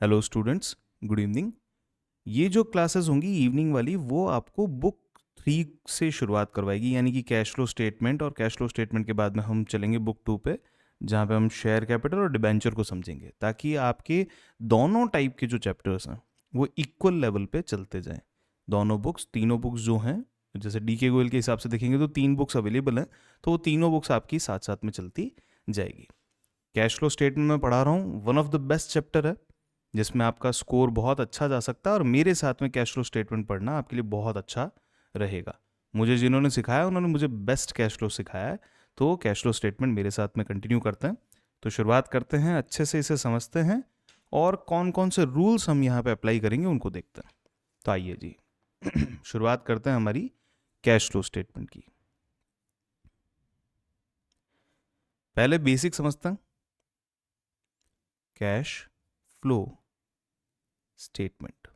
Hello students, good evening. ये जो classes होंगी इवनिंग वाली, वो आपको बुक 3 से शुरुआत करवाएगी, यानी कि कैश फ्लो स्टेटमेंट। और कैश फ्लो स्टेटमेंट के बाद में हम चलेंगे बुक 2 पे, जहाँ पे हम शेयर कैपिटल और डिबेंचर को समझेंगे, ताकि आपके दोनों टाइप के जो चैप्टर्स हैं वो इक्वल लेवल पे चलते जाएं। दोनों बुक्स, तीनों बुक्स जो हैं, जैसे डी के गोयल के हिसाब से देखेंगे तो 3 बुक्स अवेलेबल हैं, तो वो तीनों बुक्स आपकी साथ साथ में चलती जाएगी। कैश फ्लो स्टेटमेंट में पढ़ा रहा हूँ, one of the best chapter है जिसमें आपका स्कोर बहुत अच्छा जा सकता है, और मेरे साथ में कैश फ्लो स्टेटमेंट पढ़ना आपके लिए बहुत अच्छा रहेगा। मुझे जिन्होंने सिखाया उन्होंने मुझे बेस्ट कैश फ्लो सिखाया है, तो कैश फ्लो स्टेटमेंट मेरे साथ में कंटिन्यू करते हैं। तो शुरुआत करते हैं, अच्छे से इसे समझते हैं, और कौन कौन से रूल्स हम यहाँ पे अप्लाई करेंगे उनको देखते हैं। तो आइए जी शुरुआत करते हैं हमारी कैश फ्लो स्टेटमेंट की। पहले बेसिक समझते हैं, cash flow statement.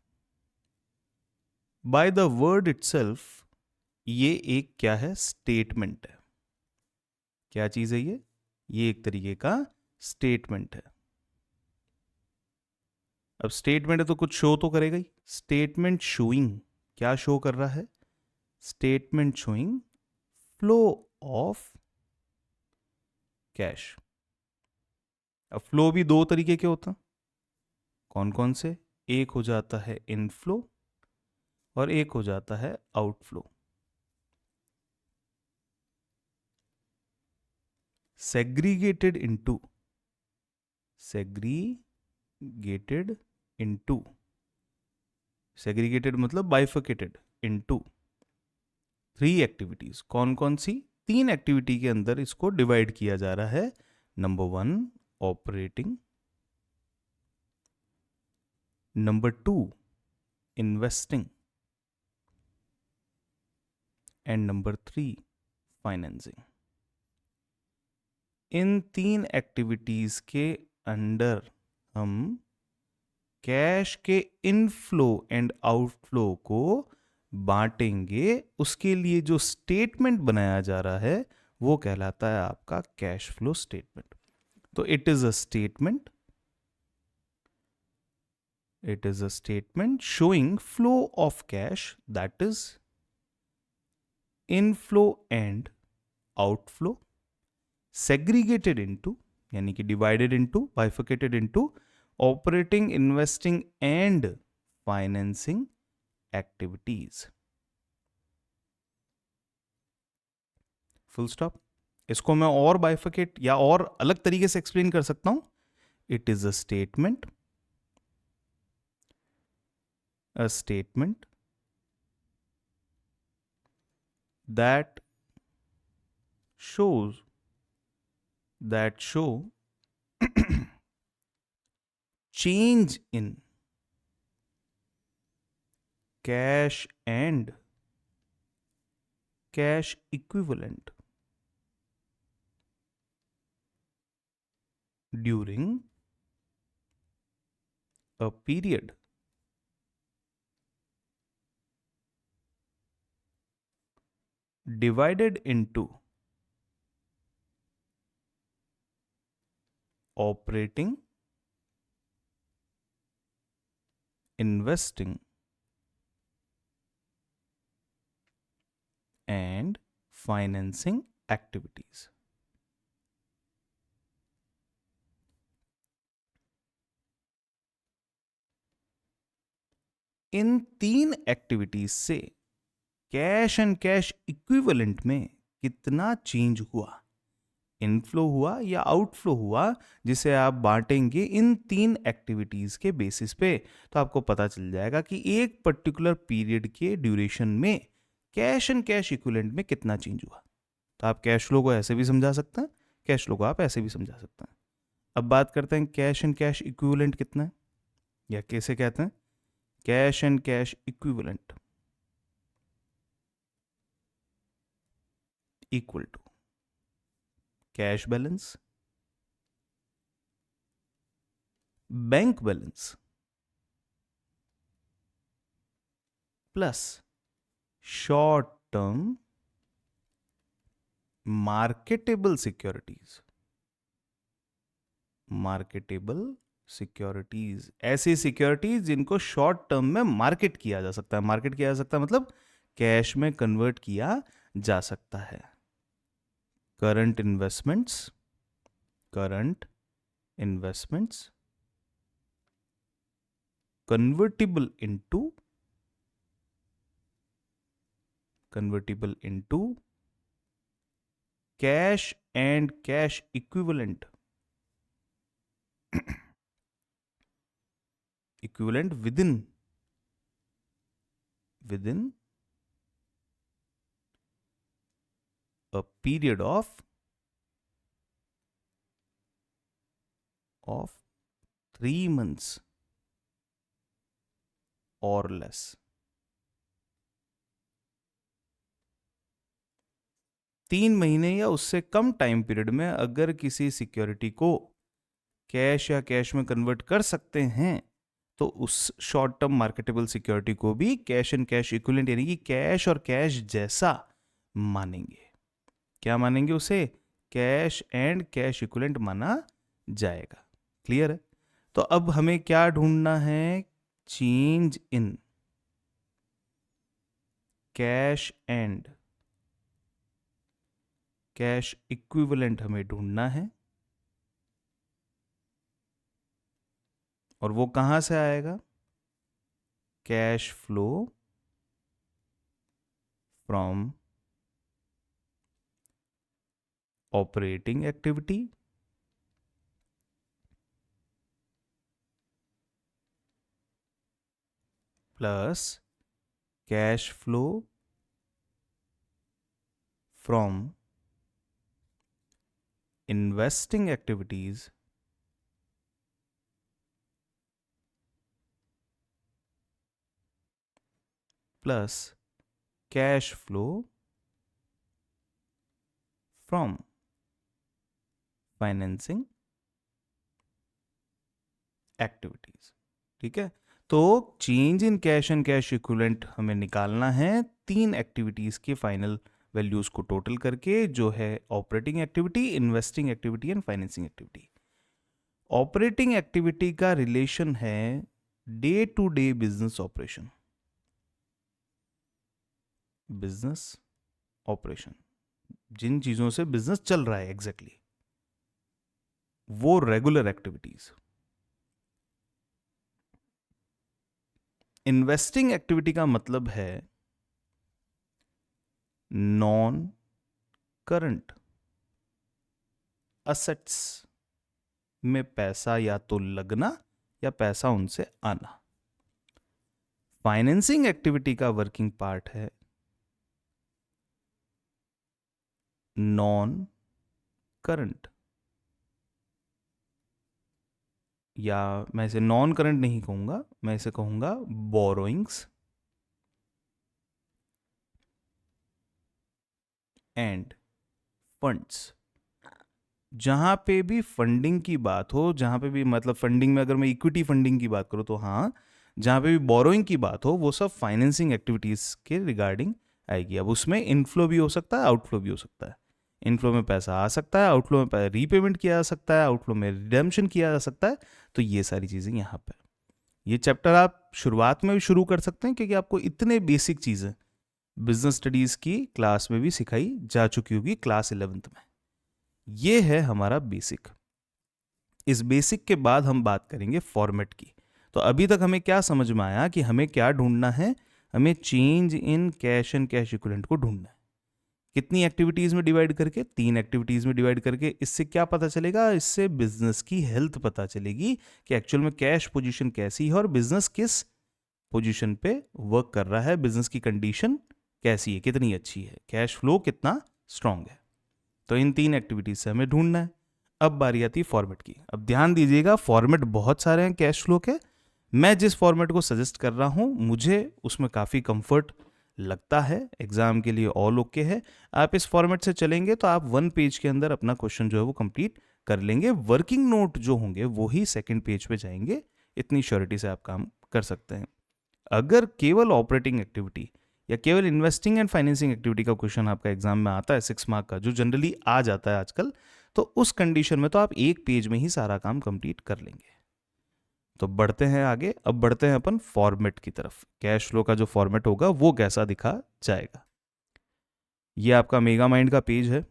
By the word itself, ये एक क्या है, स्टेटमेंट है। क्या चीज है ये एक तरीके का स्टेटमेंट है। अब स्टेटमेंट है तो कुछ शो तो करेगा ही। स्टेटमेंट शोइंग, क्या शो कर रहा है? Statement showing flow of cash. अब फ्लो भी दो तरीके के होता हैं, कौन कौन से? एक हो जाता है इनफ्लो और एक हो जाता है outflow. Segregated into, segregated into, segregated मतलब बाइफर्केटेड इनटू 3 एक्टिविटीज। कौन कौन सी? 3 एक्टिविटी के अंदर इसको डिवाइड किया जा रहा है। Number 1 operating, number 2 investing, and number 3 financing. In 3 activities के अंडर हम कैश के इनफ्लो एंड आउटफ्लो को बांटेंगे। उसके लिए जो स्टेटमेंट बनाया जा रहा है वो कहलाता है आपका कैश फ्लो स्टेटमेंट। तो it is a statement, it is a statement showing flow of cash, that is inflow and outflow, segregated into, यानी कि divided into, bifurcated into operating, investing and financing activities. Full stop. इसको मैं और बाइफिकेट या और अलग तरीके से एक्सप्लेन कर सकता हूं। It is a statement that shows, that show change in cash and cash equivalent during a period divided into operating, investing and financing activities. In 3 activities से कैश एंड कैश इक्विवेलेंट में कितना change हुआ, inflow हुआ या outflow हुआ, जिसे आप बांटेंगे इन 3 एक्टिविटीज के बेसिस पे, तो आपको पता चल जाएगा कि एक पर्टिकुलर पीरियड के ड्यूरेशन में कैश एंड कैश इक्विवेलेंट में कितना चेंज हुआ। तो आप कैश फ्लो को ऐसे भी समझा सकते हैं, कैश फ्लो को आप ऐसे भी समझा सकते हैं। अब बात करते हैं कैश एंड कैश इक्विवेलेंट कितना है, या कैसे कहते हैं cash and cash equivalent equal to cash balance, bank balance plus short term marketable securities, marketable securities, ऐसी सिक्योरिटीज जिनको शॉर्ट टर्म में मार्केट किया जा सकता है। मार्केट किया जा सकता है मतलब कैश में कन्वर्ट किया जा सकता है। Current investments, current investments convertible into cash and cash equivalent within a period of 3 months or less। 3 महीने या उससे कम टाइम पीरियड में अगर किसी सिक्योरिटी को कैश या कैश में कन्वर्ट कर सकते हैं तो उस शॉर्ट टर्म मार्केटेबल सिक्योरिटी को भी कैश एंड कैश इक्विवेलेंट यानी कि कैश और कैश जैसा मानेंगे। क्या मानेंगे उसे? कैश एंड कैश इक्विवेलेंट माना जाएगा। क्लियर है? तो अब हमें क्या ढूंढना है? Change in cash and cash equivalent हमें ढूंढना है। और वो कहां से आएगा? Cash flow from operating activity plus cash flow from investing activities plus cash flow from financing activities। ठीक है? तो change in cash and cash equivalent हमें निकालना है 3 एक्टिविटीज के फाइनल वैल्यूज को टोटल करके, जो है operating activity, investing activity and financing activity. Operating activity का रिलेशन है day to day business operation, business operation, जिन चीजों से बिजनेस चल रहा है एग्जैक्टली वो रेगुलर एक्टिविटीज। इन्वेस्टिंग एक्टिविटी का मतलब है नॉन करंट असेट्स में पैसा या तो लगना या पैसा उनसे आना। फाइनेंसिंग एक्टिविटी का वर्किंग पार्ट है नॉन करंट, या मैं इसे नॉन करंट नहीं कहूंगा, मैं इसे कहूंगा बोरोइंग्स एंड फंड्स। जहां पे भी फंडिंग की बात हो, जहां पे भी मतलब फंडिंग में अगर मैं इक्विटी फंडिंग की बात करूं तो हाँ, जहां पे भी बोरोइंग की बात हो वो सब फाइनेंसिंग एक्टिविटीज के रिगार्डिंग आएगी। अब उसमें इनफ्लो भी हो सकता है, आउटफ्लो भी हो सकता है। इनफ्लो में पैसा आ सकता है, आउटफ्लो में रीपेमेंट किया जा सकता है, आउटफ्लो में रिडेम्पशन किया जा सकता है। तो ये सारी चीज़ें यहाँ पर, ये चैप्टर आप शुरुआत में भी शुरू कर सकते हैं क्योंकि आपको इतने बेसिक चीज़ें बिजनेस स्टडीज़ की क्लास में भी सिखाई जा चुकी होगी क्लास 11th में। ये है हमारा बेसिक। इस बेसिक के बाद हम बात करेंगे फॉर्मेट की। तो अभी तक हमें क्या समझ में आया कि हमें क्या ढूंढना है? हमें change in cash and cash equivalent को ढूंढना है। कितनी एक्टिविटीज में डिवाइड करके? 3 एक्टिविटीज में डिवाइड करके। इससे क्या पता चलेगा? इससे बिजनेस की हेल्थ पता चलेगी कि एक्चुअल में कैश पोजीशन कैसी है और बिजनेस किस पोजीशन पे वर्क कर रहा है, बिजनेस की कंडीशन कैसी है, कितनी अच्छी है, कैश फ्लो कितना स्ट्रांग है। तो इन 3 एक्टिविटीज से हमें ढूंढना है। अब बारी आती है फॉर्मेट की। अब ध्यान दीजिएगा, फॉर्मेट बहुत सारे हैं कैश फ्लो के। मैं जिस फॉर्मेट को सजेस्ट कर रहा हूं मुझे उसमें काफ़ी कंफर्ट लगता है, एग्जाम के लिए ऑल ओके है। आप इस फॉर्मेट से चलेंगे तो आप 1 पेज के अंदर अपना क्वेश्चन जो है वो कंप्लीट कर लेंगे। वर्किंग नोट जो होंगे वो ही 2nd पेज पे जाएंगे। इतनी श्योरिटी से आप काम कर सकते हैं। अगर केवल ऑपरेटिंग एक्टिविटी या केवल इन्वेस्टिंग एंड फाइनेंसिंग एक्टिविटी का क्वेश्चन आपका एग्जाम में आता है 6 मार्क का, जो जनरली आ जाता है आजकल, तो उस कंडीशन में तो आप 1 पेज में ही सारा काम कंप्लीट कर लेंगे। तो बढ़ते हैं आगे, अब बढ़ते हैं अपन फॉर्मेट की तरफ। कैश फ्लो का जो फॉर्मेट होगा वो कैसा दिखा जाएगा। ये आपका मेगा माइंड का पेज है।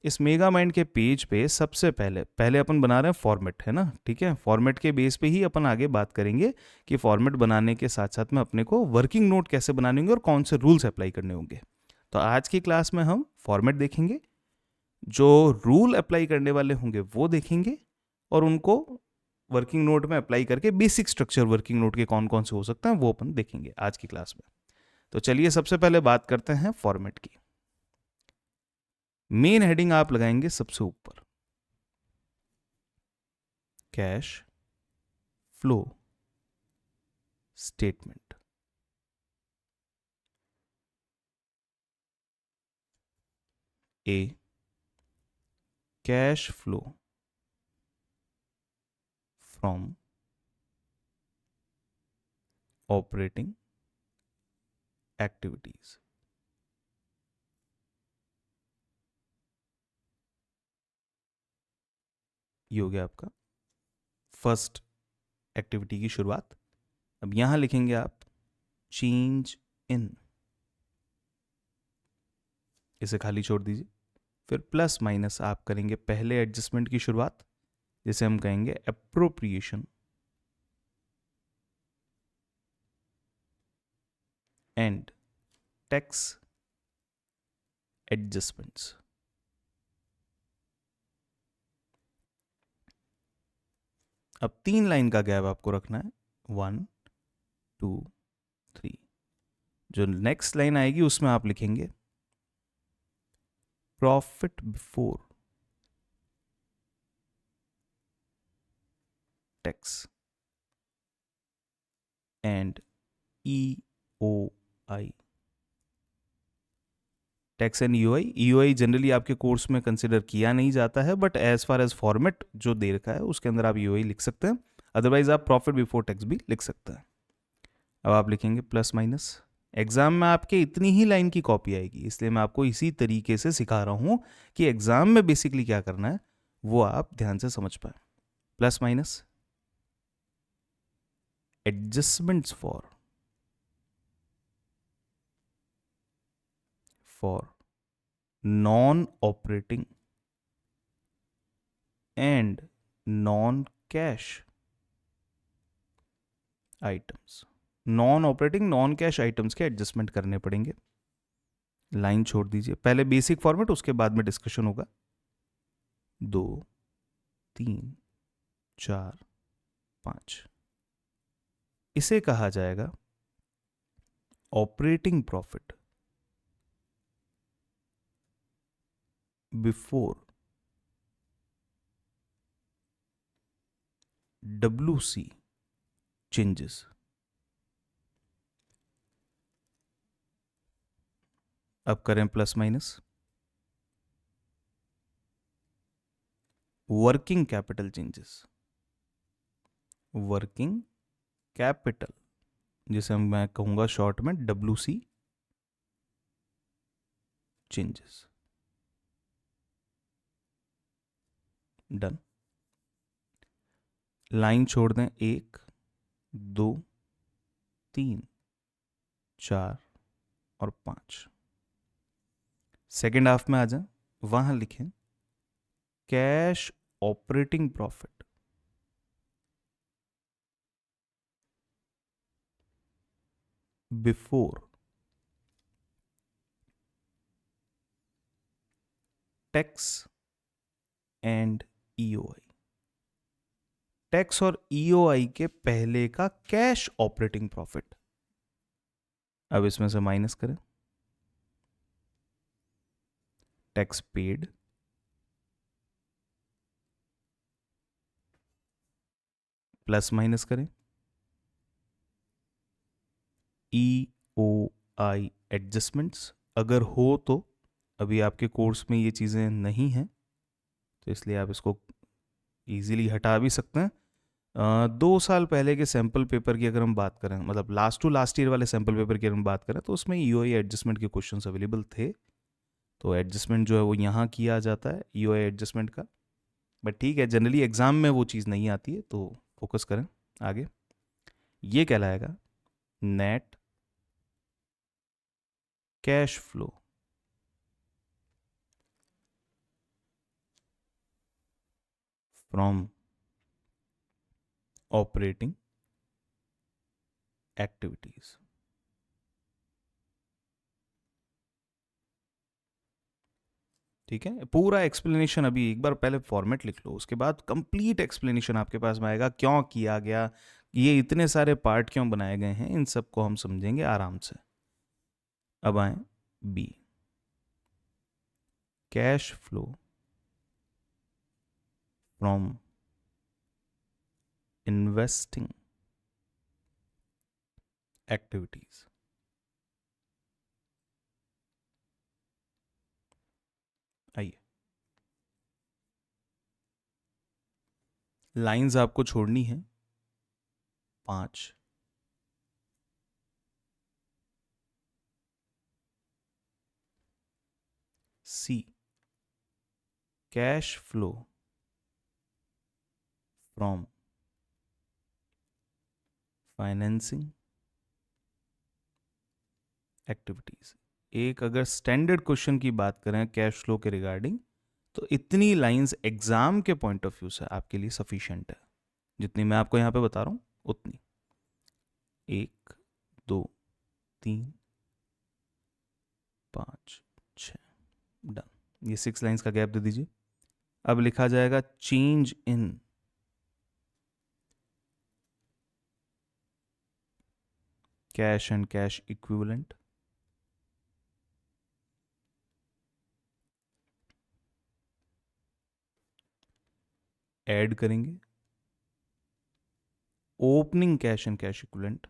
इस मेगा माइंड के पेज पे सबसे पहले अपन बना रहे हैं फॉर्मेट, है ना, ठीक है। फॉर्मेट के बेस पे ही अपन आगे बात करेंगे कि फॉर्मेट बनाने के साथ साथ में अपने को वर्किंग नोट कैसे बनाने होंगे और कौन से रूल्स अप्लाई करने होंगे। तो आज की क्लास में हम फॉर्मेट देखेंगे, जो रूल अप्लाई करने वाले होंगे वो देखेंगे, और उनको वर्किंग नोट में अप्लाई करके बेसिक स्ट्रक्चर वर्किंग नोट के कौन कौन से हो सकते हैं वो अपन देखेंगे आज की क्लास में। तो चलिए सबसे पहले बात करते हैं फॉर्मेट की। मेन हेडिंग आप लगाएंगे सबसे ऊपर, cash flow statement. A, cash flow from operating activities. ये हो गया आपका फर्स्ट एक्टिविटी की शुरुआत। अब यहां लिखेंगे आप चेंज इन, इसे खाली छोड़ दीजिए। फिर प्लस माइनस आप करेंगे पहले एडजस्टमेंट की शुरुआत, जिसे हम कहेंगे एप्रोप्रिएशन एंड टैक्स एडजस्टमेंट्स। अब 3 लाइन का गैप आपको रखना है, 1 2 3। जो नेक्स्ट लाइन आएगी उसमें आप लिखेंगे profit before tax and EOI। Tax and EOI generally आपके कोर्स में कंसिडर किया नहीं जाता है, but as far as format जो दे रखा है उसके अंदर आप EOI लिख सकते हैं, अदरवाइज आप प्रॉफिट बिफोर टैक्स भी लिख सकते हैं। अब आप लिखेंगे प्लस माइनस। एग्जाम में आपके इतनी ही लाइन की कॉपी आएगी, इसलिए मैं आपको इसी तरीके से सिखा रहा हूं कि एग्जाम में बेसिकली क्या करना है वो आप ध्यान से समझ पाए। Plus minus adjustments for non operating and non cash items. Non operating non cash items के एडजस्टमेंट करने पड़ेंगे। लाइन छोड़ दीजिए, पहले बेसिक फॉर्मेट, उसके बाद में डिस्कशन होगा। 2 3 4 5, इसे कहा जाएगा operating profit before WC changes. अब करें plus minus working capital changes. Working capital, जिसे मैं कहूंगा शॉर्ट में WC चेंजेस। डन। लाइन छोड़ दें 1 2 3 4 और 5। सेकेंड हाफ में आ जाए, वहां लिखें cash operating profit before tax and EOI। Tax और EOI के पहले का कैश ऑपरेटिंग प्रॉफिट। अब इसमें से माइनस करें टैक्स पेड प्लस माइनस करें EOI एडजस्टमेंट्स, अगर हो तो। अभी आपके कोर्स में ये चीज़ें नहीं हैं तो इसलिए आप इसको इजीली हटा भी सकते हैं। 2 साल पहले के सैम्पल पेपर की अगर हम बात करें, मतलब लास्ट टू लास्ट ईयर वाले सैम्पल पेपर की अगर हम बात करें, तो उसमें EOI एडजस्टमेंट के क्वेश्चंस अवेलेबल थे। तो एडजस्टमेंट जो है वो यहाँ किया जाता है EOI एडजस्टमेंट का, बट ठीक है जनरली एग्जाम में वो चीज़ नहीं आती है, तो फोकस करें आगे। ये कहलाएगा net cash flow from operating activities. ठीक है, पूरा एक्सप्लेनेशन अभी एक बार पहले फॉर्मेट लिख लो, उसके बाद कंप्लीट एक्सप्लेनेशन आपके पास में आएगा, क्यों किया गया, ये इतने सारे पार्ट क्यों बनाए गए हैं, इन सब को हम समझेंगे आराम से। अब आए B, cash flow from investing activities. आइए, लाइंस आपको छोड़नी है 5। C, cash flow from financing activities. एक अगर स्टैंडर्ड क्वेश्चन की बात करें कैश फ्लो के रिगार्डिंग, तो इतनी लाइंस एग्जाम के पॉइंट ऑफ व्यू से आपके लिए सफिशिएंट है, जितनी मैं आपको यहां पे बता रहा हूं उतनी। 1 2 3 5 6, डन। ये 6 लाइंस का गैप दे दीजिए। अब लिखा जाएगा change in cash and cash equivalent, add करेंगे opening cash and cash equivalent,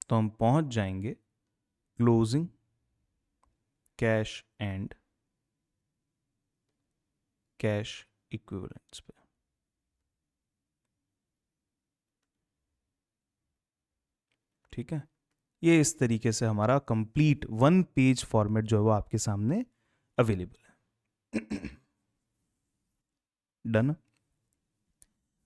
तो हम पहुंच जाएंगे closing cash and cash equivalents पे। ठीक है, ये इस तरीके से हमारा कंप्लीट 1 पेज फॉर्मेट जो है वो आपके सामने अवेलेबल है। डन।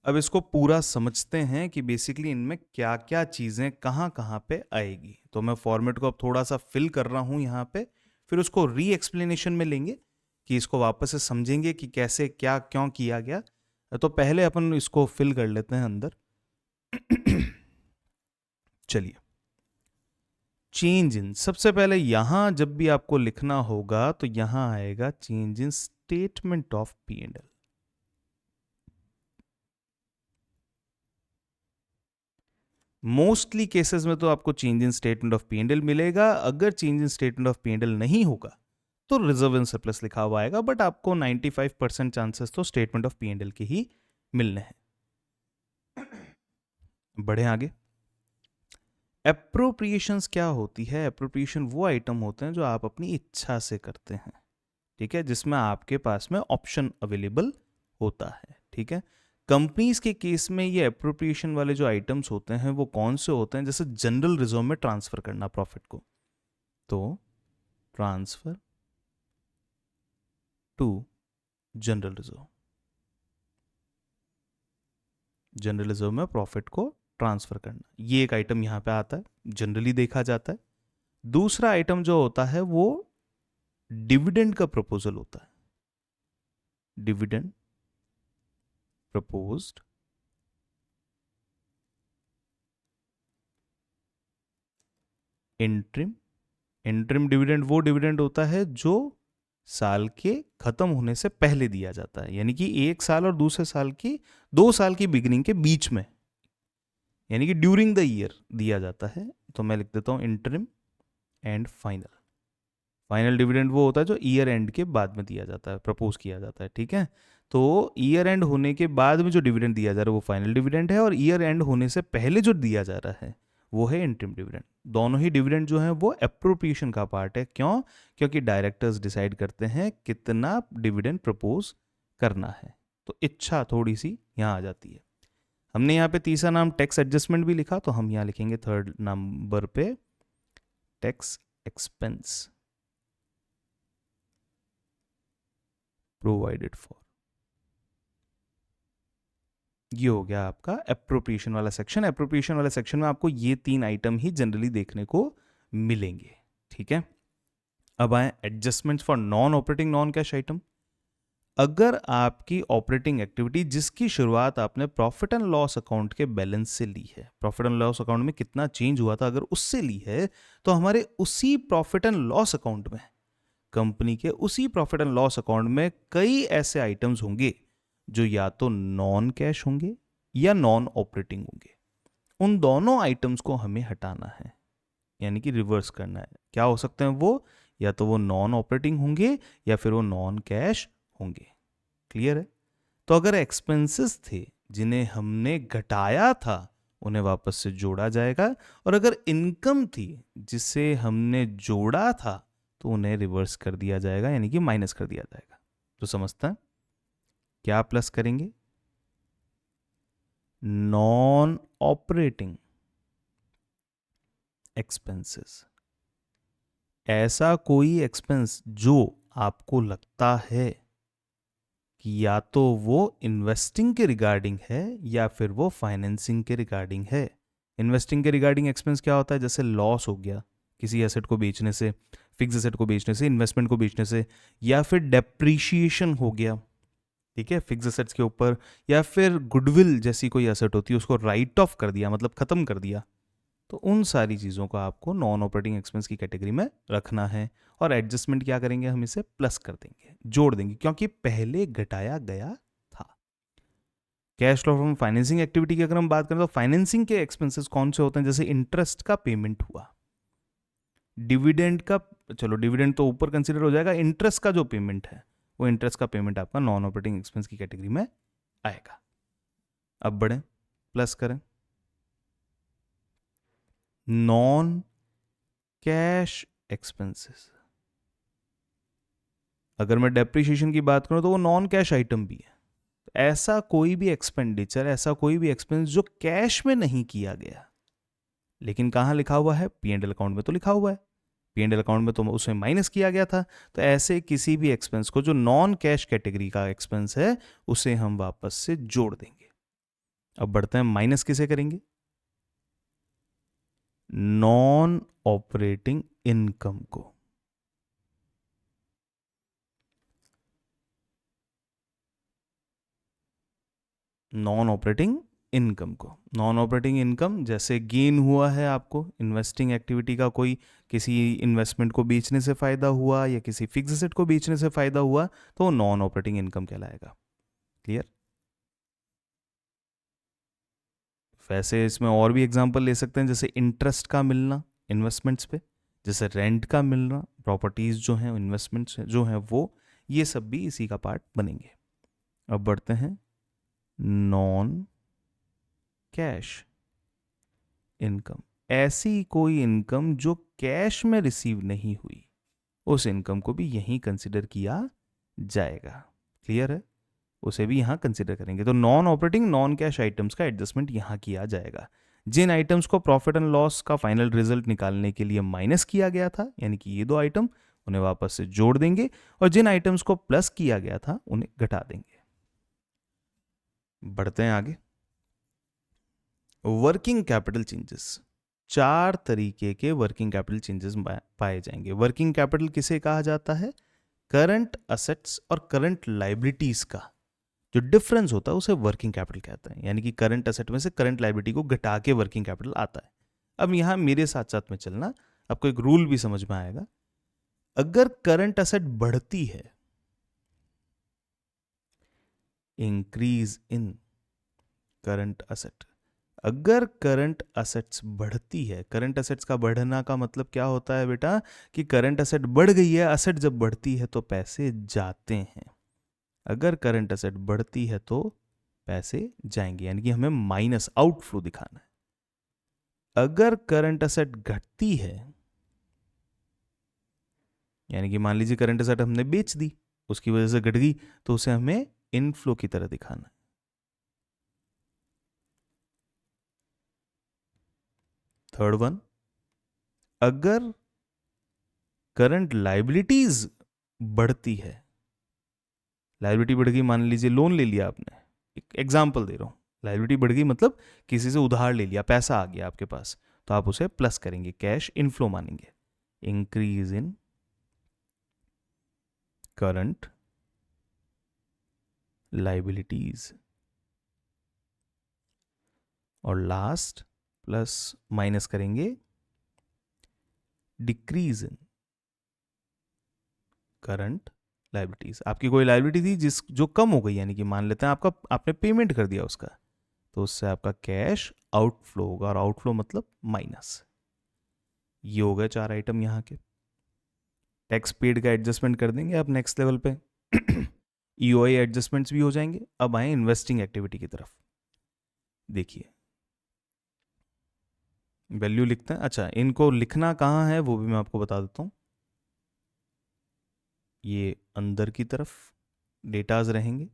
अब इसको पूरा समझते हैं कि बेसिकली इनमें क्या क्या चीज़ें कहाँ कहाँ पे आएगी। तो मैं फॉर्मेट को अब थोड़ा सा फिल कर रहा हूँ यहाँ पे, फिर उसको री एक्सप्लेनेशन में लेंगे कि इसको वापस से समझेंगे कि कैसे क्या क्यों किया गया। तो पहले अपन इसको फिल कर लेते हैं अंदर। चलिए, चेंज इन, सबसे पहले यहां जब भी आपको लिखना होगा तो यहां आएगा change in statement of P and L. Mostly cases में तो आपको change in statement of P and L मिलेगा। अगर change in statement of P and L नहीं होगा तो रिजर्व एंड सरप्लस लिखा हुआ आएगा, बट आपको 95% चांसेस तो statement of P and L के ही मिलने हैं। बढ़े आगे। एप्रोप्रिएशंस क्या होती है? एप्रोप्रिएशन वो आइटम होते हैं जो आप अपनी इच्छा से करते हैं, ठीक है, जिसमें आपके पास में ऑप्शन अवेलेबल होता है। ठीक है, कंपनीज के केस में ये एप्रोप्रिएशन वाले जो आइटम्स होते हैं वो कौन से होते हैं? जैसे जनरल रिजर्व में ट्रांसफर करना प्रॉफिट को, तो transfer to general reserve, general reserve में प्रॉफिट को ट्रांसफर करना, ये एक आइटम यहां पे आता है, जनरली देखा जाता है। दूसरा आइटम जो होता है वो डिविडेंड का प्रपोजल होता है, dividend proposed interim. Interim dividend वो डिविडेंड होता है जो साल के खत्म होने से पहले दिया जाता है, यानी कि 1 साल और दूसरे साल की 2 साल की बिगिनिंग के बीच में, यानी कि ड्यूरिंग द ईयर दिया जाता है। तो मैं लिख देता हूं interim and final. Final dividend वो होता है जो ईयर एंड के बाद में दिया जाता है, प्रपोज किया जाता है। ठीक है, तो ईयर एंड होने के बाद में जो डिविडेंड दिया जा रहा है वो फाइनल डिविडेंड है, और ईयर एंड होने से पहले जो दिया जा रहा है वो है इंटरिम डिविडेंड। दोनों ही डिविडेंड जो है वो एप्रोप्रिएशन का पार्ट है। क्यों? क्योंकि डायरेक्टर्स डिसाइड करते हैं कितना डिविडेंड प्रपोज करना है, तो इच्छा थोड़ी सी यहाँ आ जाती है। हमने यहाँ पे तीसरा नाम टैक्स एडजस्टमेंट भी लिखा, तो हम यहाँ लिखेंगे थर्ड नंबर पे टैक्स एक्सपेंस प्रोवाइडेड फॉर। ये हो गया आपका एप्रोप्रिएशन वाला सेक्शन। एप्रोप्रिएशन वाले सेक्शन में आपको ये 3 आइटम ही जनरली देखने को मिलेंगे, ठीक है। अब आए adjustments for non operating non cash item. अगर आपकी ऑपरेटिंग एक्टिविटी जिसकी शुरुआत आपने प्रॉफिट एंड लॉस अकाउंट के बैलेंस से ली है, प्रॉफिट एंड लॉस अकाउंट में कितना चेंज हुआ था अगर उससे ली है, तो हमारे उसी प्रॉफिट एंड लॉस अकाउंट में, कंपनी के उसी प्रॉफिट एंड लॉस अकाउंट में कई ऐसे आइटम्स होंगे जो या तो नॉन कैश होंगे या नॉन ऑपरेटिंग होंगे। उन दोनों आइटम्स को हमें हटाना है, यानी कि रिवर्स करना है। क्या हो सकते हैं वो? या तो वो नॉन ऑपरेटिंग होंगे या फिर वो नॉन कैश होंगे। क्लियर है? तो अगर एक्सपेंसेस थे जिन्हें हमने घटाया था, उन्हें वापस से जोड़ा जाएगा, और अगर इनकम थी जिसे हमने जोड़ा था, तो उन्हें रिवर्स कर दिया जाएगा, यानी कि माइनस कर दिया जाएगा। तो समझता है? क्या प्लस करेंगे? Non operating expenses. ऐसा कोई एक्सपेंस जो आपको लगता है कि या तो वो इन्वेस्टिंग के रिगार्डिंग है या फिर वो फाइनेंसिंग के रिगार्डिंग है। इन्वेस्टिंग के रिगार्डिंग एक्सपेंस क्या होता है? जैसे लॉस हो गया किसी एसेट को बेचने से, फिक्स एसेट को बेचने से, इन्वेस्टमेंट को बेचने से, या फिर डेप्रीशिएशन हो गया, ठीक है, फिक्स एसेट्स के ऊपर, या फिर गुडविल जैसी कोई एसेट होती है उसको राइट ऑफ कर दिया, मतलब खत्म कर दिया। तो उन सारी चीज़ों को आपको नॉन ऑपरेटिंग एक्सपेंस की कैटेगरी में रखना है। और एडजस्टमेंट क्या करेंगे? हम इसे प्लस कर देंगे, जोड़ देंगे, क्योंकि पहले घटाया गया था। Cash flow from financing activity की अगर हम बात करें तो फाइनेंसिंग के एक्सपेंसेस कौन से होते हैं? जैसे इंटरेस्ट का पेमेंट हुआ, डिविडेंड का, चलो डिविडेंड तो ऊपर कंसिडर हो जाएगा, इंटरेस्ट का जो पेमेंट है वो इंटरेस्ट का पेमेंट आपका नॉन ऑपरेटिंग एक्सपेंस की कैटेगरी में आएगा। अब बढ़े, प्लस करें नॉन कैश एक्सपेंसेस। अगर मैं डेप्रिसिएशन की बात करूं तो वो नॉन कैश आइटम भी है। ऐसा कोई भी एक्सपेंडिचर, ऐसा कोई भी एक्सपेंस जो कैश में नहीं किया गया लेकिन कहां लिखा हुआ है? P&L अकाउंट में तो लिखा हुआ है, P&L अकाउंट में तो उसे माइनस किया गया था। तो ऐसे किसी भी एक्सपेंस को जो नॉन कैश कैटेगरी का एक्सपेंस है उसे हम वापस से जोड़ देंगे। अब बढ़ते हैं, माइनस किसे करेंगे? नॉन ऑपरेटिंग इनकम को। नॉन ऑपरेटिंग इनकम को, नॉन ऑपरेटिंग इनकम जैसे गेन हुआ है आपको इन्वेस्टिंग एक्टिविटी का, कोई किसी इन्वेस्टमेंट को बेचने से फायदा हुआ या किसी फिक्स एसेट को बेचने से फायदा हुआ, तो नॉन ऑपरेटिंग इनकम कहलाएगा। क्लियर? वैसे इसमें और भी एग्जांपल ले सकते हैं, जैसे इंटरेस्ट का मिलना इन्वेस्टमेंट्स पे, जैसे रेंट का मिलना, प्रॉपर्टीज जो हैं इन्वेस्टमेंट्स जो हैं वो, ये सब भी इसी का पार्ट बनेंगे। अब बढ़ते हैं नॉन कैश इनकम। ऐसी कोई इनकम जो कैश में रिसीव नहीं हुई, उस इनकम को भी यहीं कंसिडर किया जाएगा। क्लियर है? उसे भी यहां कंसिडर करेंगे। तो non operating non cash items का एडजस्टमेंट यहां किया जाएगा। जिन आइटम्स को प्रॉफिट एंड लॉस का फाइनल रिजल्ट निकालने के लिए माइनस किया गया था, यानी कि ये दो आइटम, उन्हें वापस से जोड़ देंगे, और जिन आइटम्स को प्लस किया गया था उन्हें घटा देंगे। बढ़ते हैं आगे। Working capital changes. 4 तरीके के वर्किंग कैपिटल चेंजेस पाए जाएंगे। वर्किंग कैपिटल किसे कहा जाता है? करंट असेट्स और करंट लाइबिलिटीज का जो डिफरेंस होता है उसे वर्किंग कैपिटल कहते हैं। यानी कि करंट असेट में से करंट लाइबिलिटी को घटा के वर्किंग कैपिटल आता है। अब यहां मेरे साथ साथ में चलना, आपको एक रूल भी समझ में आएगा। अगर करंट असेट बढ़ती है, इंक्रीज इन करंट असेट, अगर करंट असेट्स बढ़ती है, करंट असेट्स का बढ़ना का मतलब क्या होता है बेटा? कि करंट असेट बढ़ गई है, असेट जब बढ़ती है तो पैसे जाते हैं। अगर करंट असेट बढ़ती है तो पैसे जाएंगे, यानी कि हमें माइनस आउटफ्लो दिखाना है। अगर करंट असेट घटती है, यानी कि मान लीजिए करंट असेट हमने बेच दी, उसकी वजह से घट गई, तो उसे हमें इनफ्लो की तरह दिखाना है। थर्ड वन, अगर करंट लाइबिलिटीज बढ़ती है। लाइबिलिटी बढ़ गई, मान लीजिए लोन ले लिया आपने, एक एग्जाम्पल दे रहा हूँ, लाइबिलिटी बढ़ गई मतलब किसी से उधार ले लिया, पैसा आ गया आपके पास, तो आप उसे प्लस करेंगे, कैश इनफ्लो मानेंगे। Increase in current liabilities. और लास्ट प्लस माइनस करेंगे, डिक्रीज इन करंट लाइबिलिटीज। आपकी कोई लाइबिलिटी थी जो कम हो गई, यानी कि मान लेते हैं आपने पेमेंट कर दिया उसका, तो उससे आपका कैश आउटफ्लो होगा, और आउटफ्लो मतलब माइनस। ये हो गए 4 आइटम यहाँ के। टैक्स पेड का एडजस्टमेंट कर देंगे आप नेक्स्ट लेवल पे। ईओआई एडजस्टमेंट्स भी हो जाएंगे। अब आए इन्वेस्टिंग एक्टिविटी की तरफ। देखिए वैल्यू लिखते हैं। अच्छा, इनको लिखना कहाँ है वो भी मैं आपको बता देता हूँ। ये अंदर की तरफ डेटाज रहेंगे,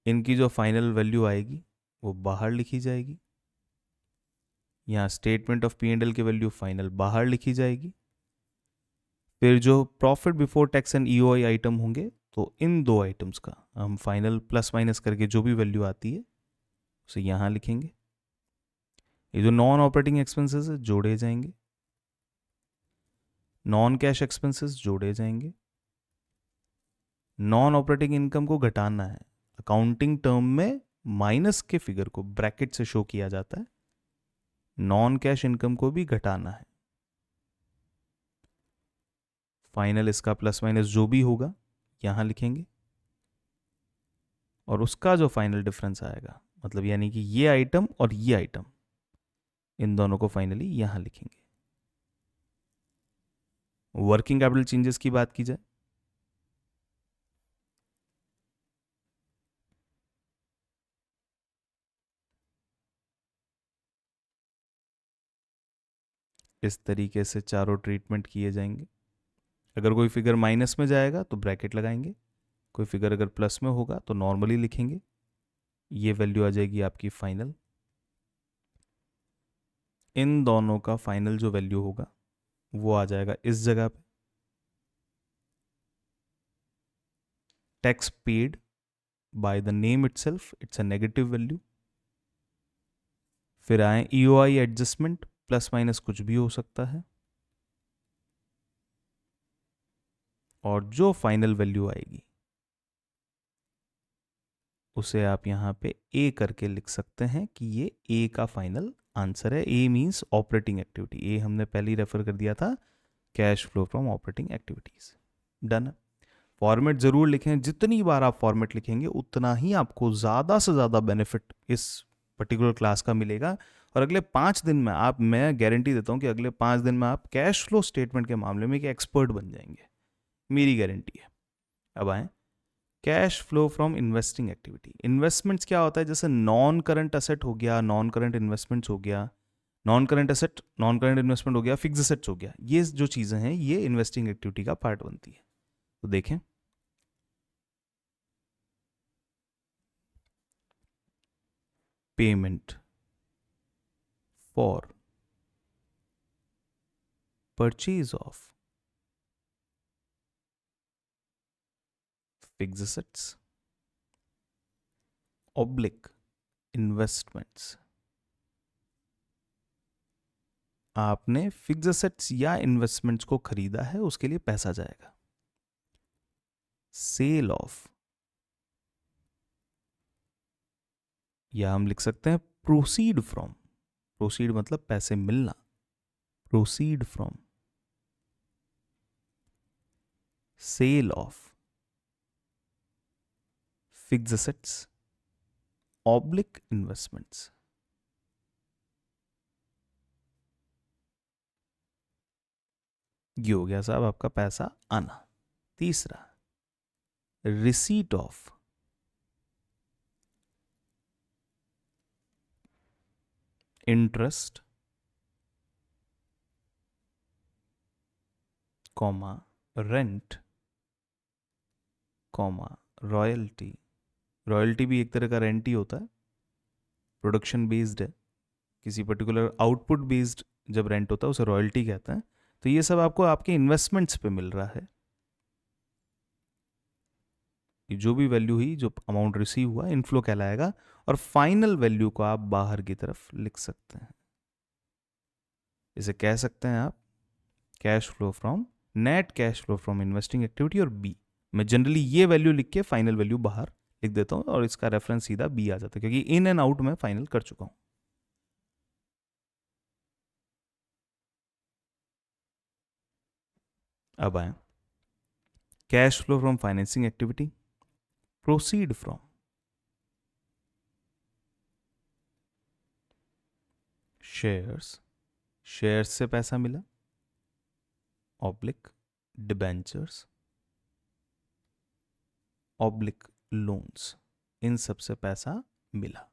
इनकी जो फाइनल वैल्यू आएगी वो बाहर लिखी जाएगी। यहाँ statement of P and L की वैल्यू फाइनल बाहर लिखी जाएगी। फिर जो profit before tax and EOI item होंगे, तो इन दो आइटम्स का हम फाइनल प्लस माइनस करके जो भी वैल्यू आती है उसे यहाँ लिखेंगे। ये जो नॉन ऑपरेटिंग एक्सपेंसेस है जोड़े जाएंगे, नॉन कैश एक्सपेंसेस जोड़े जाएंगे। नॉन ऑपरेटिंग इनकम को घटाना है, अकाउंटिंग टर्म में माइनस के फिगर को ब्रैकेट से शो किया जाता है। नॉन कैश इनकम को भी घटाना है। फाइनल इसका प्लस माइनस जो भी होगा यहां लिखेंगे, और उसका जो फाइनल डिफरेंस आएगा, मतलब यानी कि ये आइटम और ये आइटम, इन दोनों को फाइनली यहां लिखेंगे। वर्किंग कैपिटल चेंजेस की बात की जाए, इस तरीके से चारों ट्रीटमेंट किए जाएंगे। अगर कोई फिगर माइनस में जाएगा तो ब्रैकेट लगाएंगे, कोई फिगर अगर प्लस में होगा तो नॉर्मली लिखेंगे। ये वैल्यू आ जाएगी आपकी फाइनल। इन दोनों का फाइनल जो वैल्यू होगा वो आ जाएगा इस जगह पे, tax paid by the name itself, it's a negative value. फिर आए ईओआई एडजस्टमेंट, प्लस माइनस कुछ भी हो सकता है, और जो फाइनल वैल्यू आएगी उसे आप यहां पे ए करके लिख सकते हैं कि ये ए का फाइनल आंसर है। ए मींस ऑपरेटिंग एक्टिविटी, ए हमने पहले ही रेफर कर दिया था, cash flow from operating activities. Done. Format जरूर लिखें, जितनी बार आप फॉर्मेट लिखेंगे उतना ही आपको ज़्यादा से ज़्यादा बेनिफिट इस पर्टिकुलर क्लास का मिलेगा। और अगले 5 दिन में आप, मैं गारंटी देता हूँ कि अगले 5 दिन में आप कैश फ्लो स्टेटमेंट के मामले में एक एक्सपर्ट बन जाएंगे, मेरी गारंटी है। अब आए cash flow from investing activity. Investments क्या होता है, जैसे नॉन करंट असेट हो गया, नॉन करंट इन्वेस्टमेंट्स हो गया, non current asset non current investment हो गया, फिक्स असेट्स हो गया, ये जो चीज़ें हैं ये इन्वेस्टिंग एक्टिविटी का पार्ट बनती है। तो देखें, payment for purchase of fixed assets oblique investments. आपने फिक्स असेट्स या इन्वेस्टमेंट्स को खरीदा है, उसके लिए पैसा जाएगा। सेल ऑफ, या हम लिख सकते हैं प्रोसीड फ्रॉम। प्रोसीड मतलब पैसे मिलना, proceed from sale of fixed assets oblique investments. ये हो गया साहब आपका पैसा आना। तीसरा, receipt of interest comma rent comma royalty. Royalty भी एक तरह का रेंट ही होता है, प्रोडक्शन बेस्ड है, किसी पर्टिकुलर आउटपुट बेस्ड जब रेंट होता है उसे रॉयल्टी कहते हैं। तो ये सब आपको आपके इन्वेस्टमेंट्स पे मिल रहा है। ये जो भी वैल्यू हुई, जो अमाउंट रिसीव हुआ, इनफ्लो कहलाएगा, और फाइनल वैल्यू को आप बाहर की तरफ लिख सकते हैं। इसे कह सकते हैं आप cash flow from, net cash flow from investing activity, और बी। मैं जनरली ये वैल्यू लिख के फाइनल वैल्यू बाहर लिख देता हूँ और इसका रेफरेंस सीधा बी आ जाता है, क्योंकि इन एंड आउट में फाइनल कर चुका हूँ। अब आए cash flow from financing activity, proceed from shares, shares से पैसा मिला, ऑब्लिक डिबेंचर्स, ऑब्लिक लोन्स, इन सब से पैसा मिला।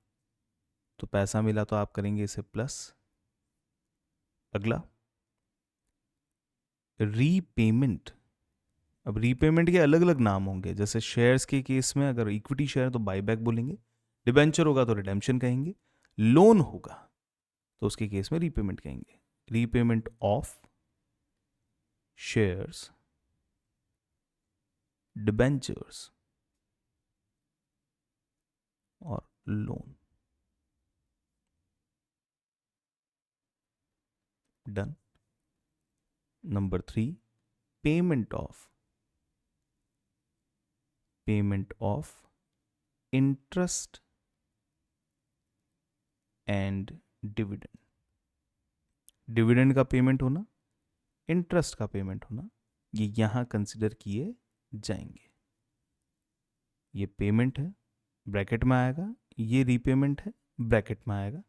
तो पैसा मिला तो आप करेंगे इसे प्लस। अगला रीपेमेंट। अब रीपेमेंट के अलग अलग नाम होंगे, जैसे शेयर्स के केस में अगर इक्विटी शेयर तो बायबैक बोलेंगे, डिबेंचर होगा तो रिडेम्पशन कहेंगे, लोन होगा तो उसके केस में रीपेमेंट कहेंगे। रीपेमेंट ऑफ शेयर्स, डिबेंचर्स और loan. Done. Number 3, payment of interest and dividend. Dividend का पेमेंट होना, इंटरेस्ट का पेमेंट होना, ये यहां कंसिडर किए जाएंगे। ये पेमेंट है, ब्रैकेट में आएगा, ये रीपेमेंट है, ब्रैकेट में आएगा,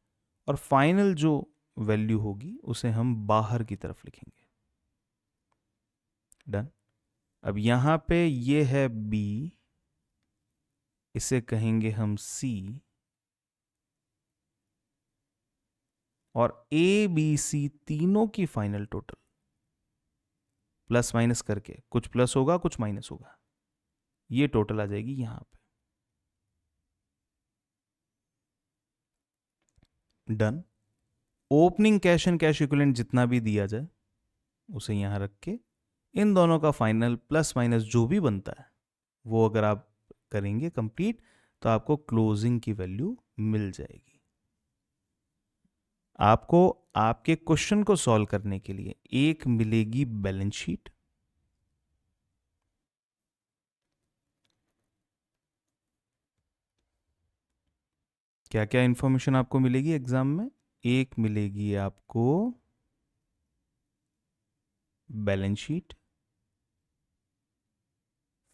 और फाइनल जो वैल्यू होगी उसे हम बाहर की तरफ लिखेंगे। डन। अब यहां पे ये है बी, इसे कहेंगे हम सी, और ए बी सी तीनों की फाइनल टोटल प्लस माइनस करके, कुछ प्लस होगा कुछ माइनस होगा, ये टोटल आ जाएगी यहां पे। Done. Opening cash and cash equivalent जितना भी दिया जाए उसे यहां रख के इन दोनों का फाइनल प्लस माइनस जो भी बनता है वो अगर आप करेंगे कंप्लीट तो आपको क्लोजिंग की वैल्यू मिल जाएगी। आपको आपके क्वेश्चन को सॉल्व करने के लिए एक मिलेगी बैलेंस शीट, क्या क्या इंफॉर्मेशन आपको मिलेगी एग्जाम में? एक मिलेगी आपको बैलेंस शीट,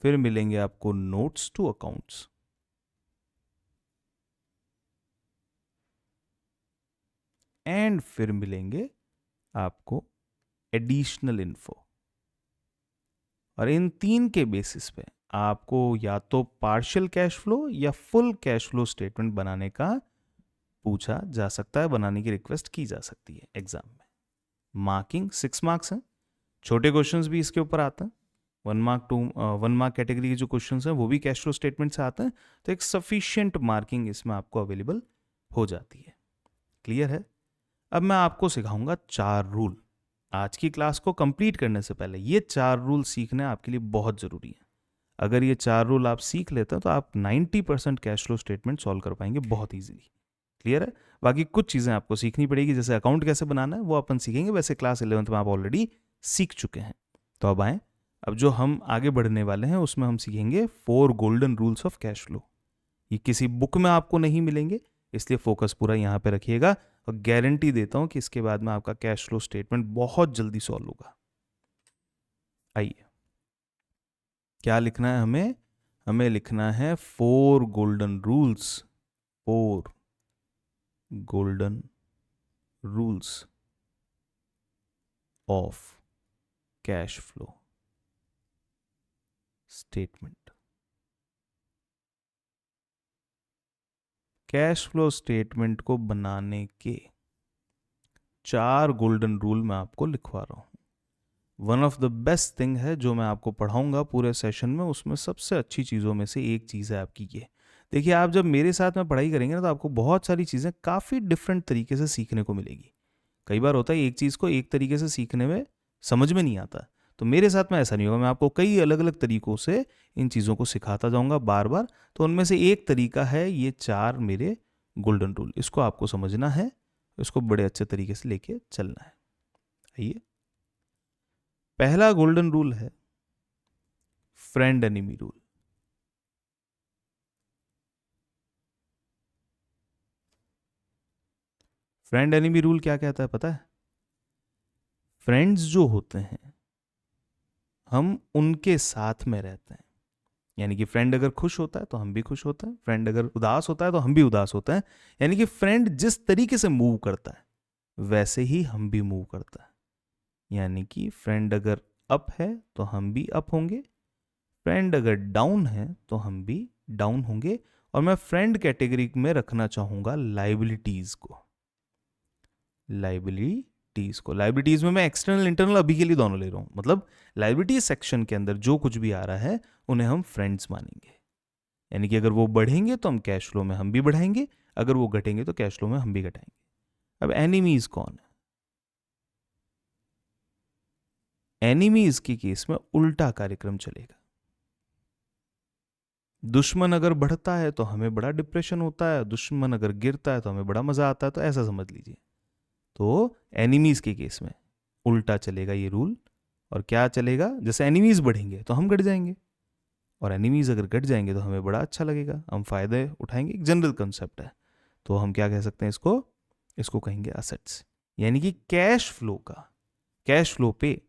फिर मिलेंगे आपको नोट्स टू अकाउंट्स, एंड फिर मिलेंगे आपको एडिशनल इन्फो। और इन तीन के बेसिस पे आपको या तो पार्शियल कैश फ्लो या फुल कैश फ्लो स्टेटमेंट बनाने का पूछा जा सकता है, बनाने की रिक्वेस्ट की जा सकती है एग्जाम में। मार्किंग 6 मार्क्स हैं, छोटे क्वेश्चंस भी इसके ऊपर आते हैं, 1 मार्क 1 मार्क कैटेगरी के जो क्वेश्चंस हैं वो भी कैश फ्लो स्टेटमेंट से आते हैं, तो एक सफिशिएंट मार्किंग इसमें आपको अवेलेबल हो जाती है। क्लियर है? अब मैं आपको सिखाऊंगा 4 रूल। आज की क्लास को कंप्लीट करने से पहले ये 4 रूल सीखना आपके लिए बहुत ज़रूरी है। अगर ये 4 रूल आप सीख लेते हैं तो आप 90% कैश फ्लो स्टेटमेंट सॉल्व कर पाएंगे बहुत ईजिली। क्लियर है? बाकी कुछ चीज़ें आपको सीखनी पड़ेगी, जैसे अकाउंट कैसे बनाना है वो अपन सीखेंगे, वैसे क्लास 11th में आप ऑलरेडी सीख चुके हैं। तो अब आएँ, अब जो हम आगे बढ़ने वाले हैं उसमें हम सीखेंगे 4 golden rules of cash flow. ये किसी बुक में आपको नहीं मिलेंगे, इसलिए फोकस पूरा यहाँ पे रखिएगा, और गारंटी देता हूँ कि इसके बाद में आपका कैश फ्लो स्टेटमेंट बहुत जल्दी सॉल्व होगा। आइए, क्या लिखना है हमें? हमें लिखना है 4 golden rules, 4 golden rules of cash flow statement. Cash flow statement को बनाने के 4 गोल्डन रूल मैं आपको लिखवा रहा हूं। One of the best thing है जो मैं आपको पढ़ाऊंगा पूरे सेशन में, उसमें सबसे अच्छी चीज़ों में से एक चीज़ है आपकी ये। देखिए, आप जब मेरे साथ में पढ़ाई करेंगे ना तो आपको बहुत सारी चीज़ें काफ़ी डिफरेंट तरीके से सीखने को मिलेगी। कई बार होता है एक चीज़ को एक तरीके से सीखने में समझ में नहीं आता। तो मेरे साथ में ऐसा नहीं होगा, मैं आपको कई अलग अलग तरीकों से इन चीज़ों को सिखाता जाऊंगा बार बार। तो उनमें से एक तरीका है ये 4 मेरे गोल्डन रूल, इसको आपको समझना है, इसको बड़े अच्छे तरीके से लेके चलना है। आइए, पहला गोल्डन रूल है friend enemy rule. Friend enemy rule क्या कहता है पता है? फ्रेंड्स जो होते हैं हम उनके साथ में रहते हैं, यानी कि फ्रेंड अगर खुश होता है तो हम भी खुश होते हैं, फ्रेंड अगर उदास होता है तो हम भी उदास होते हैं। यानी कि फ्रेंड जिस तरीके से मूव करता है वैसे ही हम भी मूव करता है। यानी कि फ्रेंड अगर अप है तो हम भी अप होंगे, फ्रेंड अगर डाउन है तो हम भी डाउन होंगे। और मैं फ्रेंड कैटेगरी में रखना चाहूंगा लाइबिलिटीज को। लाइबिलिटीज में मैं एक्सटर्नल इंटरनल अभी के लिए दोनों ले रहा हूं। मतलब लाइबिलिटीज सेक्शन के अंदर जो कुछ भी आ रहा है उन्हें हम फ्रेंड्स मानेंगे। यानी कि अगर वो बढ़ेंगे तो हम कैश फ्लो में हम भी बढ़ाएंगे, अगर वो घटेंगे तो कैश फ्लो में हम भी घटाएंगे। अब एनिमीज कौन है? एनिमीज के केस में उल्टा कार्यक्रम चलेगा। दुश्मन अगर बढ़ता है तो हमें बड़ा डिप्रेशन होता है, दुश्मन अगर गिरता है तो हमें बड़ा मजा आता है। तो ऐसा समझ लीजिए। तो एनिमीज के केस में उल्टा चलेगा ये रूल। और क्या चलेगा? जैसे एनिमीज बढ़ेंगे तो हम घट जाएंगे, और एनिमीज अगर घट जाएंगे तो हमें बड़ा अच्छा लगेगा, हम फायदे उठाएंगे। एक जनरल कंसेप्ट है। तो हम क्या कह सकते हैं इसको कहेंगे असेट्स। यानी कि कैश फ्लो पे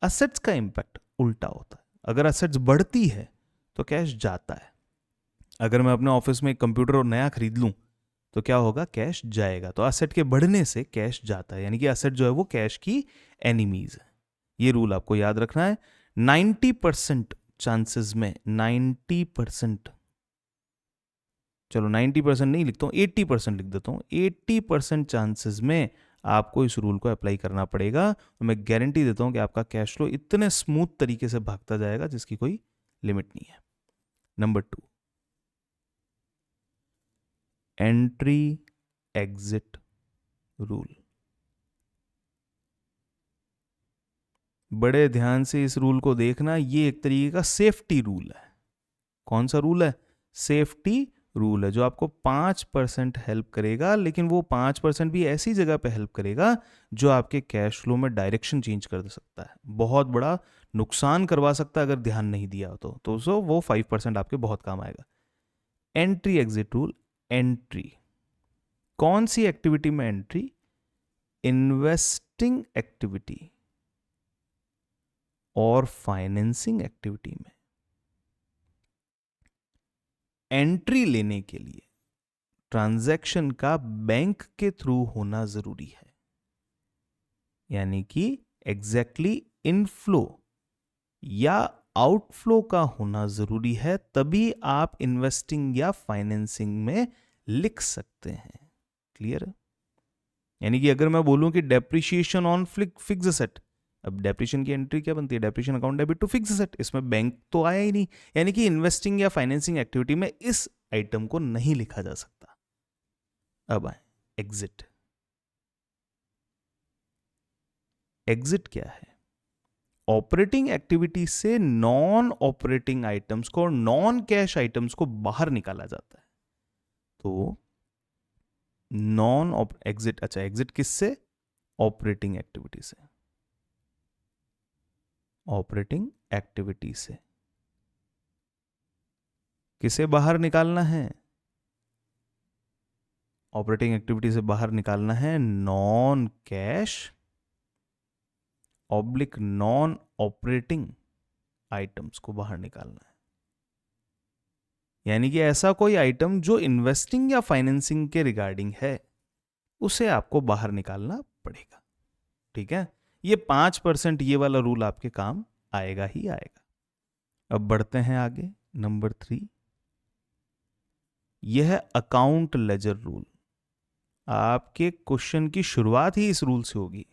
असेट्स का इंपैक्ट उल्टा होता है। अगर असेट्स बढ़ती है तो कैश जाता है। अगर मैं अपने ऑफिस में एक कंप्यूटर और नया खरीद लूं तो क्या होगा? कैश जाएगा। तो असेट के बढ़ने से कैश जाता है, यानी कि असेट जो है वो कैश की एनिमीज है। ये रूल आपको याद रखना है। 90% चांसेस में 90%, चलो 90% नहीं लिखता हूं, 80% लिख देता हूं, 80% चांसेस में आपको इस रूल को अप्लाई करना पड़ेगा। और मैं गारंटी देता हूं कि आपका कैश फ्लो इतने स्मूथ तरीके से भागता जाएगा जिसकी कोई लिमिट नहीं है। Number 2, entry exit rule. बड़े ध्यान से इस रूल को देखना, ये एक तरीके का सेफ्टी रूल है। कौन सा रूल है? सेफ्टी रूल है, जो आपको 5% हेल्प करेगा। लेकिन वो 5% भी ऐसी जगह पे हेल्प करेगा जो आपके कैश फ्लो में डायरेक्शन चेंज कर सकता है, बहुत बड़ा नुकसान करवा सकता है अगर ध्यान नहीं दिया तो वो 5% आपके बहुत काम आएगा। Entry exit rule. एंट्री कौन सी एक्टिविटी में? एंट्री इन्वेस्टिंग एक्टिविटी और फाइनेंसिंग एक्टिविटी में। एंट्री लेने के लिए ट्रांजैक्शन का बैंक के थ्रू होना जरूरी है, यानी कि एग्जैक्टली इनफ्लो या आउटफ्लो का होना जरूरी है, तभी आप इन्वेस्टिंग या फाइनेंसिंग में लिख सकते हैं। क्लियर है? यानी कि अगर मैं बोलूं कि डेप्रिशिएशन ऑन फिक्स एसेट, अब डेप्रिशिएशन की एंट्री क्या बनती है? Depreciation account debit to fixed asset. इसमें बैंक तो आया ही नहीं, यानी कि इन्वेस्टिंग या फाइनेंसिंग एक्टिविटी में इस आइटम को नहीं लिखा जा सकता। अब आए एग्जिट। एग्जिट क्या है? ऑपरेटिंग एक्टिविटी से नॉन ऑपरेटिंग आइटम्स को, नॉन कैश आइटम्स को बाहर निकाला जाता है। तो नॉन एग्जिट, अच्छा एग्जिट किससे? ऑपरेटिंग एक्टिविटी से। ऑपरेटिंग एक्टिविटी से किसे बाहर निकालना है? ऑपरेटिंग एक्टिविटी से बाहर निकालना है non cash oblique non operating items को बाहर निकालना है। यानी कि ऐसा कोई आइटम जो इन्वेस्टिंग या फाइनेंसिंग के रिगार्डिंग है उसे आपको बाहर निकालना पड़ेगा। ठीक है? ये 5% ये वाला रूल आपके काम आएगा ही आएगा। अब बढ़ते हैं आगे। नंबर 3, यह है अकाउंट लेजर रूल। आपके क्वेश्चन की शुरुआत ही इस रूल से होगी,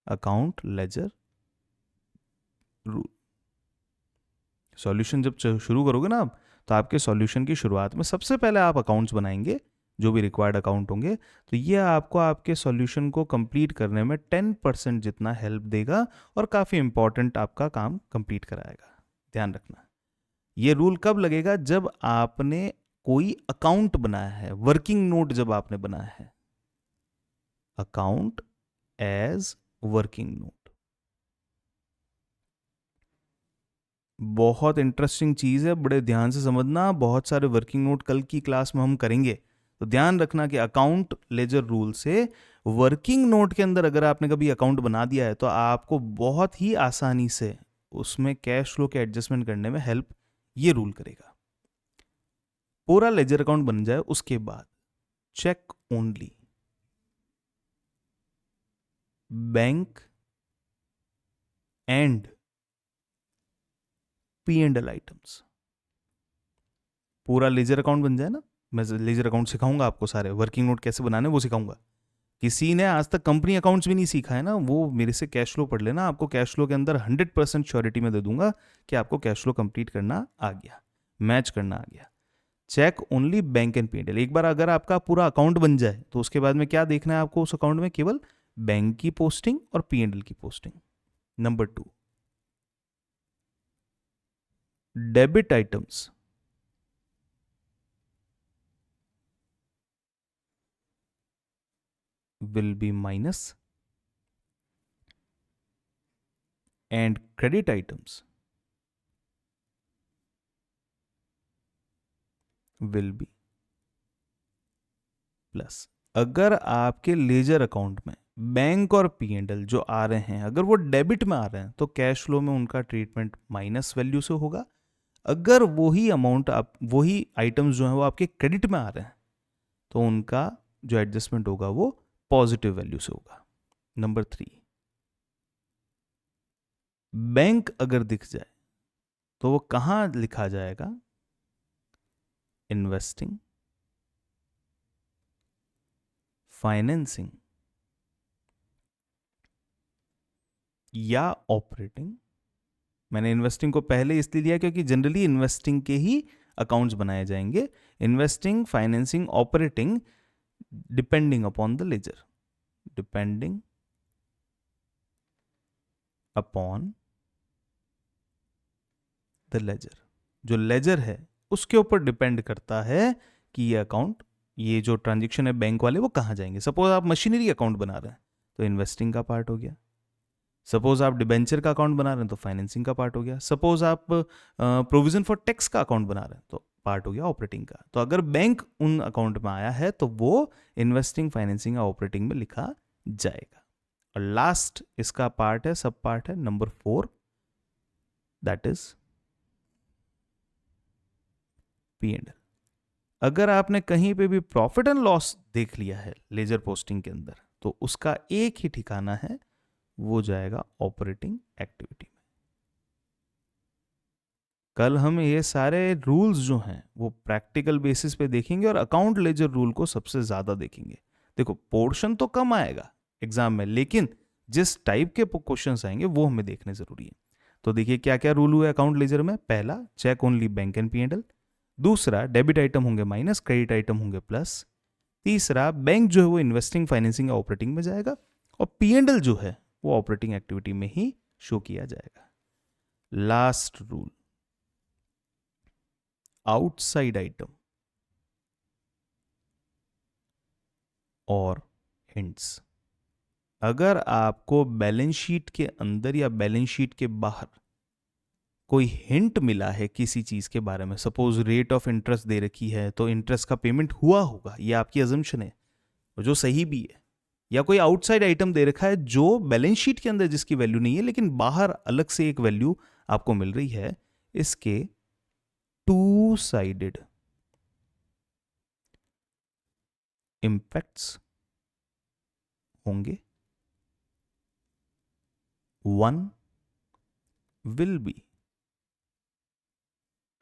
अकाउंट लेजर रूल। सॉल्यूशन जब शुरू करोगे ना आप, तो आपके सॉल्यूशन की शुरुआत में सबसे पहले आप अकाउंट्स बनाएंगे, जो भी रिक्वायर्ड अकाउंट होंगे, तो ये आपको आपके सॉल्यूशन को कंप्लीट करने में 10% जितना हेल्प देगा और काफ़ी इंपॉर्टेंट आपका काम कंप्लीट कराएगा। ध्यान रखना, ये रूल कब लगेगा? जब आपने कोई अकाउंट बनाया है, वर्किंग नोट जब आपने बनाया है, अकाउंट एज वर्किंग नोट। बहुत इंटरेस्टिंग चीज़ है, बड़े ध्यान से समझना। बहुत सारे वर्किंग नोट कल की क्लास में हम करेंगे, तो ध्यान रखना कि अकाउंट लेजर रूल से वर्किंग नोट के अंदर अगर आपने कभी अकाउंट बना दिया है तो आपको बहुत ही आसानी से उसमें कैश फ्लो के एडजस्टमेंट करने में हेल्प ये रूल करेगा। पूरा लेजर अकाउंट बन जाए उसके बाद check only bank and P&L items, पूरा लेजर अकाउंट बन जाए ना। मैं लेजर अकाउंट सिखाऊंगा आपको, सारे वर्किंग नोट कैसे बनाने वो सिखाऊंगा। किसी ने आज तक कंपनी अकाउंट्स भी नहीं सीखा है ना, वो मेरे से कैश फ्लो पढ़ लेना, आपको कैश फ्लो के अंदर 100% श्योरिटी में दे दूंगा कि आपको कैश फ्लो कंप्लीट करना आ गया, मैच करना आ गया। Check only bank and P&L। एक बार अगर आपका पूरा अकाउंट बन जाए तो उसके बाद में क्या देखना है आपको? उस अकाउंट में केवल बैंक की पोस्टिंग और P&L की posting. Number 2, debit items will be minus and credit items will be plus। अगर आपके लेजर अकाउंट में बैंक और P&L जो आ रहे हैं अगर वो डेबिट में आ रहे हैं तो कैश फ्लो में उनका ट्रीटमेंट माइनस वैल्यू से होगा। अगर वही अमाउंट आप वही आइटम्स जो हैं वो आपके क्रेडिट में आ रहे हैं तो उनका जो एडजस्टमेंट होगा वो पॉजिटिव वैल्यू से होगा। नंबर 3, बैंक अगर दिख जाए तो वो कहां लिखा जाएगा? इन्वेस्टिंग, फाइनेंसिंग या ऑपरेटिंग। मैंने इन्वेस्टिंग को पहले इसलिए लिया क्योंकि जनरली इन्वेस्टिंग के ही अकाउंट्स बनाए जाएंगे। Investing, financing, operating, depending upon the ledger, depending upon the ledger. जो लेजर है उसके ऊपर डिपेंड करता है कि ये अकाउंट, ये जो ट्रांजेक्शन है बैंक वाले वो कहाँ जाएंगे। सपोज आप मशीनरी अकाउंट बना रहे हैं तो इन्वेस्टिंग का पार्ट हो गया। सपोज आप डिबेंचर का अकाउंट बना रहे हैं तो फाइनेंसिंग का पार्ट हो गया। सपोज आप प्रोविजन फॉर टैक्स का अकाउंट बना रहे हैं तो पार्ट हो गया ऑपरेटिंग का। तो अगर बैंक उन अकाउंट में आया है तो वो इन्वेस्टिंग, फाइनेंसिंग या ऑपरेटिंग में लिखा जाएगा। और लास्ट इसका पार्ट है, सब पार्ट है नंबर 4, दैट इज P&L। अगर आपने कहीं पे भी प्रॉफिट एंड लॉस देख लिया है लेजर पोस्टिंग के अंदर तो उसका एक ही ठिकाना है, वो जाएगा ऑपरेटिंग एक्टिविटी में। कल हम ये सारे रूल्स जो हैं वो प्रैक्टिकल बेसिस पे देखेंगे और अकाउंट लेजर रूल को सबसे ज्यादा देखेंगे। देखो पोर्शन तो कम आएगा एग्जाम में, लेकिन जिस टाइप के क्वेश्चंस आएंगे वो हमें देखने जरूरी है। तो देखिए क्या क्या रूल हुए अकाउंट लेजर में। पहला, check only bank and P&L। दूसरा, डेबिट आइटम होंगे माइनस, क्रेडिट आइटम होंगे प्लस। तीसरा, बैंक जो है वो इन्वेस्टिंग, फाइनेंसिंग या ऑपरेटिंग में जाएगा और P&L जो है वो ऑपरेटिंग एक्टिविटी में ही शो किया जाएगा। लास्ट रूल, आउटसाइड आइटम और हिंट्स। अगर आपको बैलेंस शीट के अंदर या बैलेंस शीट के बाहर कोई हिंट मिला है किसी चीज के बारे में, सपोज रेट ऑफ इंटरेस्ट दे रखी है तो इंटरेस्ट का पेमेंट हुआ होगा, ये आपकी अजम्पशन है और जो सही भी है, या कोई आउटसाइड आइटम दे रखा है जो बैलेंस शीट के अंदर जिसकी वैल्यू नहीं है लेकिन बाहर अलग से एक वैल्यू आपको मिल रही है, इसके टू साइडेड इंपैक्ट्स होंगे। One will be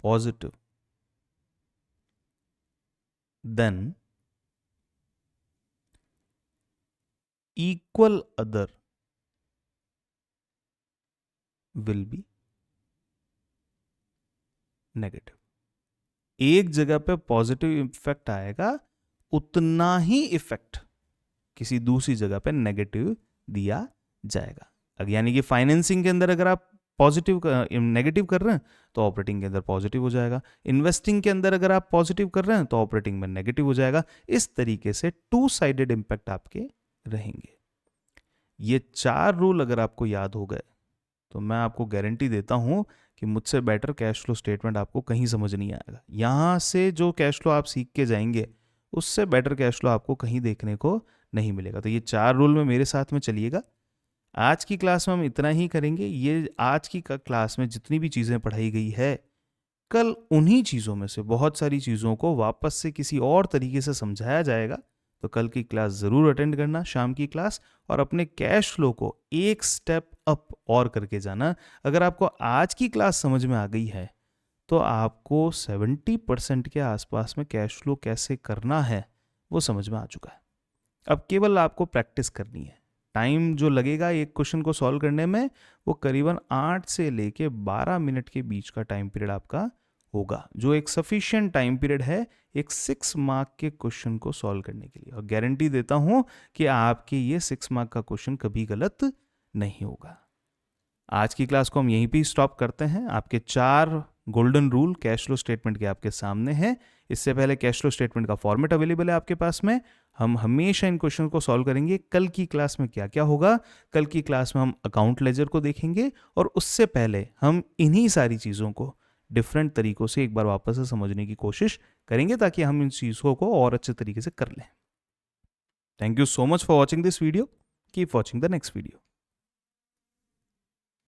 positive, then equal other will be negative. एक जगह पे पॉजिटिव इफेक्ट आएगा उतना ही इफेक्ट किसी दूसरी जगह पे नेगेटिव दिया जाएगा। यानी कि फाइनेंसिंग के अंदर अगर आप पॉजिटिव नेगेटिव कर रहे हैं तो ऑपरेटिंग के अंदर पॉजिटिव हो जाएगा। इन्वेस्टिंग के अंदर अगर आप पॉजिटिव कर रहे हैं तो ऑपरेटिंग में नेगेटिव हो जाएगा। इस तरीके से टू साइडेड इंपैक्ट आपके रहेंगे। ये 4 रूल अगर आपको याद हो गए तो मैं आपको गारंटी देता हूं कि मुझसे बेटर कैश फ्लो स्टेटमेंट आपको कहीं समझ नहीं आएगा। यहां से जो कैश फ्लो आप सीख के जाएंगे उससे बेटर कैश फ्लो आपको कहीं देखने को नहीं मिलेगा। तो ये 4 रूल में मेरे साथ में चलिएगा। आज की क्लास में हम इतना ही करेंगे। ये आज की क्लास में जितनी भी चीज़ें पढ़ाई गई है, कल उन्हीं चीज़ों में से बहुत सारी चीज़ों को वापस से किसी और तरीके से समझाया जाएगा। तो कल की क्लास ज़रूर अटेंड करना, शाम की क्लास, और अपने कैश फ्लो को एक स्टेप अप और करके जाना। अगर आपको आज की क्लास समझ में आ गई है तो आपको 70% के आसपास में कैश फ्लो कैसे करना है वो समझ में आ चुका है। अब केवल आपको प्रैक्टिस करनी है। टाइम जो लगेगा एक क्वेश्चन को सॉल्व करने में वो करीबन 8 से लेके 12 मिनट के बीच का टाइम पीरियड आपका होगा, जो एक सफिशिएंट टाइम पीरियड है एक 6 मार्क के क्वेश्चन को सॉल्व करने के लिए। और गारंटी देता हूं कि आपके ये 6 मार्क का क्वेश्चन कभी गलत नहीं होगा। आज की क्लास को हम यहीं पे स्टॉप करते हैं। आपके 4 golden rule cash flow statement के आपके सामने हैं। इससे पहले कैश फ्लो स्टेटमेंट का फॉर्मेट अवेलेबल है आपके पास में। हम हमेशा इन क्वेश्चन को सॉल्व करेंगे। कल की क्लास में क्या क्या होगा, कल की क्लास में हम अकाउंट लेजर को देखेंगे और उससे पहले हम इन्हीं सारी चीज़ों को डिफरेंट तरीकों से एक बार वापस से समझने की कोशिश करेंगे ताकि हम इन चीज़ों को और अच्छे तरीके से कर लें। Thank you so much for watching this video. Keep watching the next video.